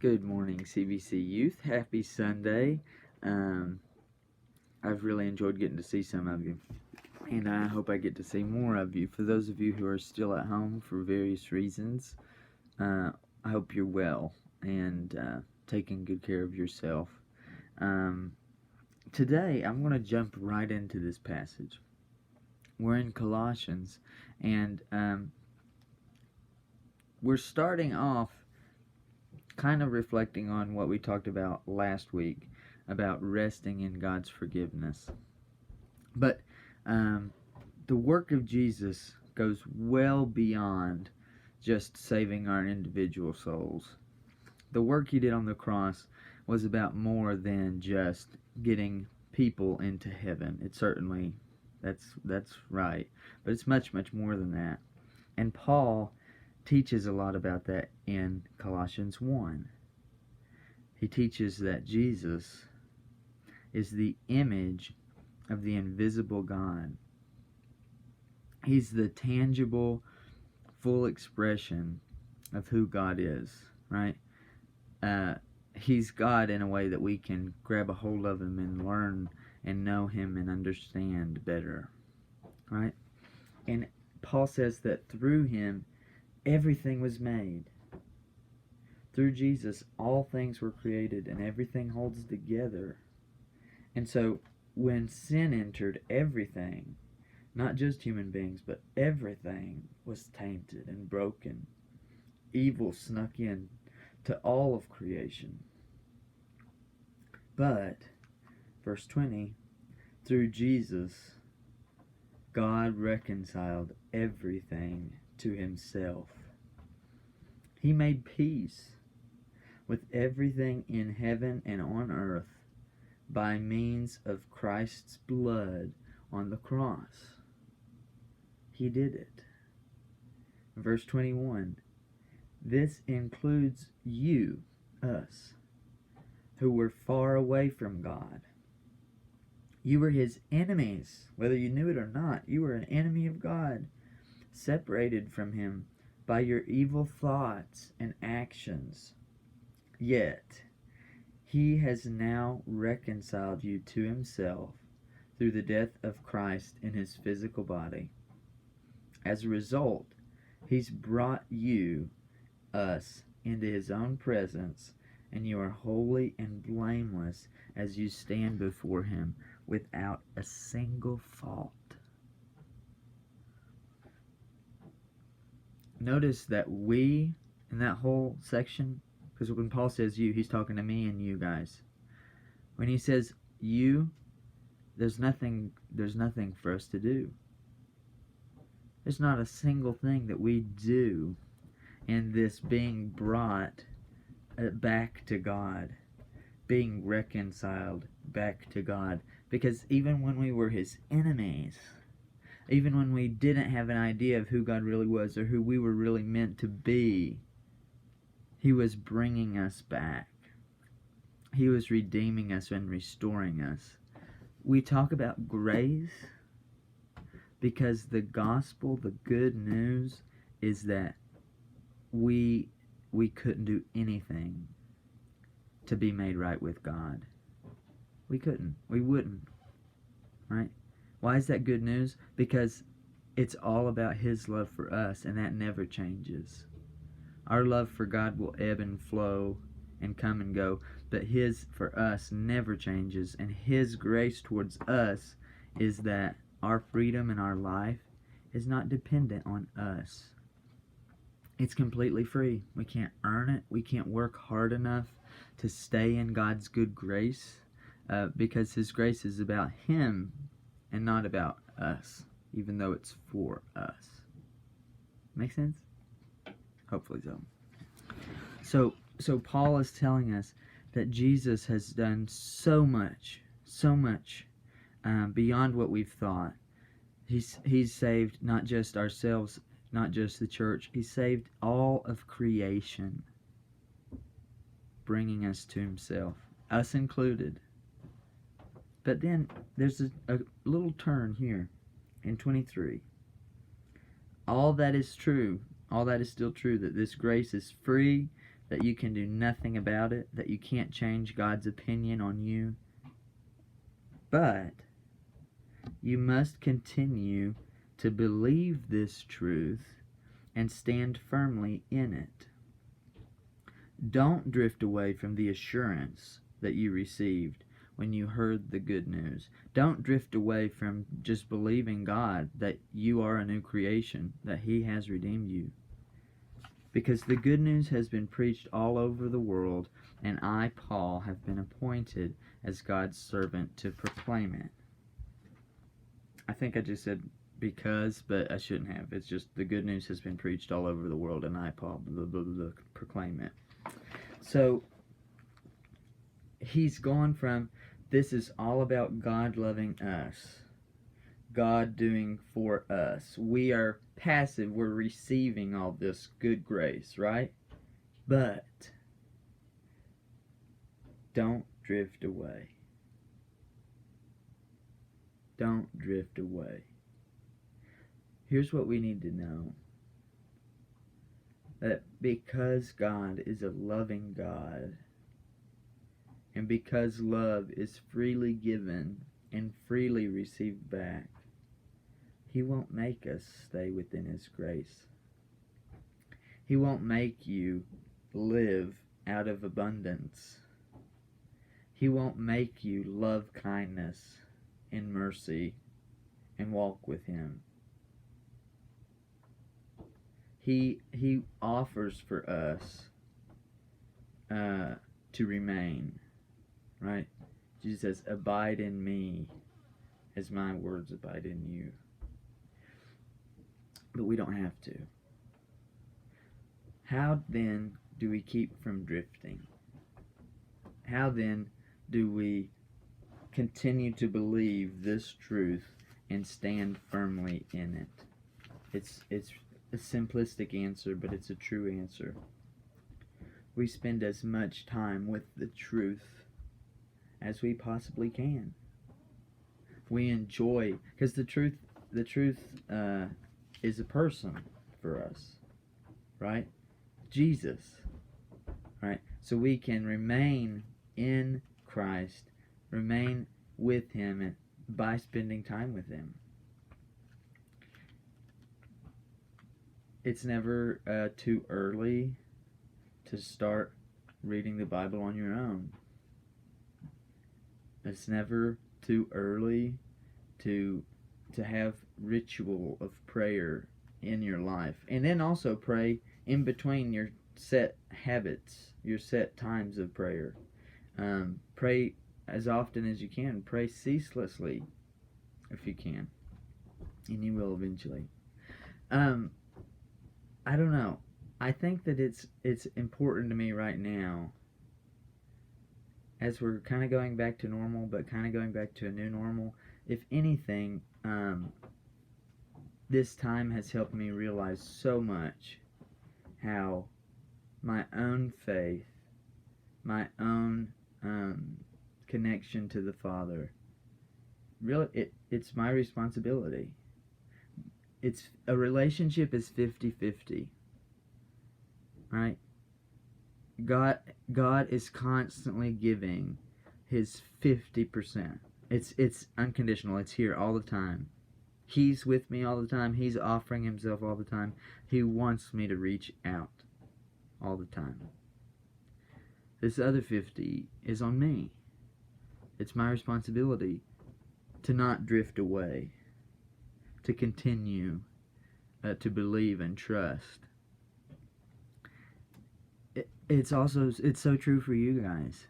Good morning, CBC Youth. Happy Sunday. I've really enjoyed getting to see some of you, and I hope I get to see more of you. For those of you who are still at home for various reasons, I hope you're well and taking good care of yourself. Today, I'm going to jump right into this passage. We're in Colossians, and we're starting off kind of reflecting on what we talked about last week about resting in God's forgiveness. But the work of Jesus goes well beyond just saving our individual souls. The work he did on the cross was about more than just getting people into heaven. It certainly, that's right, but it's much, much more than that. And Paul teaches a lot about that in Colossians 1. He teaches that Jesus is the image of the invisible God. He's the tangible, full expression of who God is, right? He's God in a way that we can grab a hold of him and learn and know him and understand better, right? And Paul says that through him, everything was made. Through Jesus, all things were created and everything holds together. And so when sin entered, everything, not just human beings, but everything was tainted and broken. Evil snuck in to all of creation. But, verse 20, through Jesus, God reconciled everything to himself. He made peace with everything in heaven and on earth by means of Christ's blood on the cross. He did it. Verse 21, this includes you, us, who were far away from God. You were his enemies, whether you knew it or not. You were an enemy of God, separated from him by your evil thoughts and actions. Yet, he has now reconciled you to himself through the death of Christ in his physical body. As a result, he's brought you, us, into his own presence, and you are holy and blameless as you stand before him without a single fault. Notice that we, in that whole section, because when Paul says you, he's talking to me and you guys. When he says you, there's nothing for us to do. There's not a single thing that we do in this being brought back to God, being reconciled back to God. Because even when we were his enemies, even when we didn't have an idea of who God really was or who we were really meant to be, he was bringing us back. He was redeeming us and restoring us. We talk about grace because the gospel, the good news, is that we couldn't do anything to be made right with God. We couldn't. We wouldn't. Right? Why is that good news? Because it's all about his love for us, and that never changes. Our love for God will ebb and flow and come and go, but his for us never changes, and his grace towards us is that our freedom in our life is not dependent on us. It's completely free. We can't earn it. We can't work hard enough to stay in God's good grace because his grace is about him and not about us, even though it's for us. Make sense? Hopefully so. So Paul is telling us that Jesus has done so much beyond what we've thought. He's saved not just ourselves, not just the church. He saved all of creation, bringing us to himself, us included. But then there's a little turn here in 23. All that is true, all that is still true, that this grace is free, that you can do nothing about it, that you can't change God's opinion on you. But you must continue to believe this truth and stand firmly in it. Don't drift away from the assurance that you received when you heard the good news. Don't drift away from just believing God that you are a new creation, that He has redeemed you. Because the good news has been preached all over the world, and I, Paul, have been appointed as God's servant to proclaim it. I think I just said because, but I shouldn't have. It's just the good news has been preached all over the world, and I, Paul, proclaim it. So, he's gone from, this is all about God loving us, God doing for us. We are passive, we're receiving all this good grace, right? But don't drift away. Don't drift away. Here's what we need to know. That because God is a loving God, and because love is freely given and freely received back, He won't make us stay within His grace. He won't make you live out of abundance. He won't make you love kindness and mercy and walk with Him. He offers for us to remain, right? Jesus says, abide in me as my words abide in you. But we don't have to. How then do we keep from drifting? How then do we continue to believe this truth and stand firmly in it? It's a simplistic answer, but it's a true answer. We spend as much time with the truth as we possibly can. We enjoy, because the truth is a person for us, right? Jesus, right? So we can remain in Christ, remain with Him by spending time with Him. It's never too early to start reading the Bible on your own. It's never too early to have ritual of prayer in your life. And then also pray in between your set habits, your set times of prayer. Pray as often as you can. Pray ceaselessly if you can. And you will eventually. I don't know. I think that it's important to me right now, as we're kind of going back to normal, but kind of going back to a new normal. If anything, this time has helped me realize so much how my own faith, my own connection to the Father, really, it's my responsibility. It's a relationship is 50-50, right? God is constantly giving His 50%. It's unconditional. It's here all the time. He's with me all the time. He's offering Himself all the time. He wants me to reach out all the time. This other 50 is on me. It's my responsibility to not drift away, to continue to believe and trust. It's so true for you guys.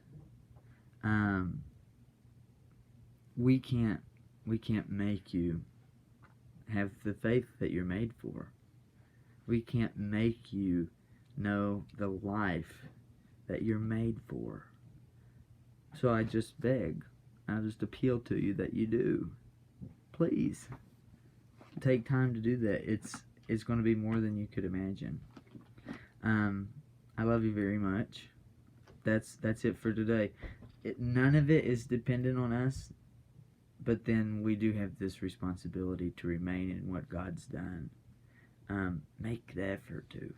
We can't make you have the faith that you're made for. We can't make you know the life that you're made for. So I just beg, I just appeal to you that you do. Please take time to do that. It's going to be more than you could imagine. I love you very much. That's it for today. None of it is dependent on us, but then we do have this responsibility to remain in what God's done. Make the effort to.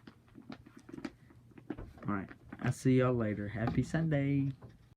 Alright, I'll see y'all later. Happy Sunday.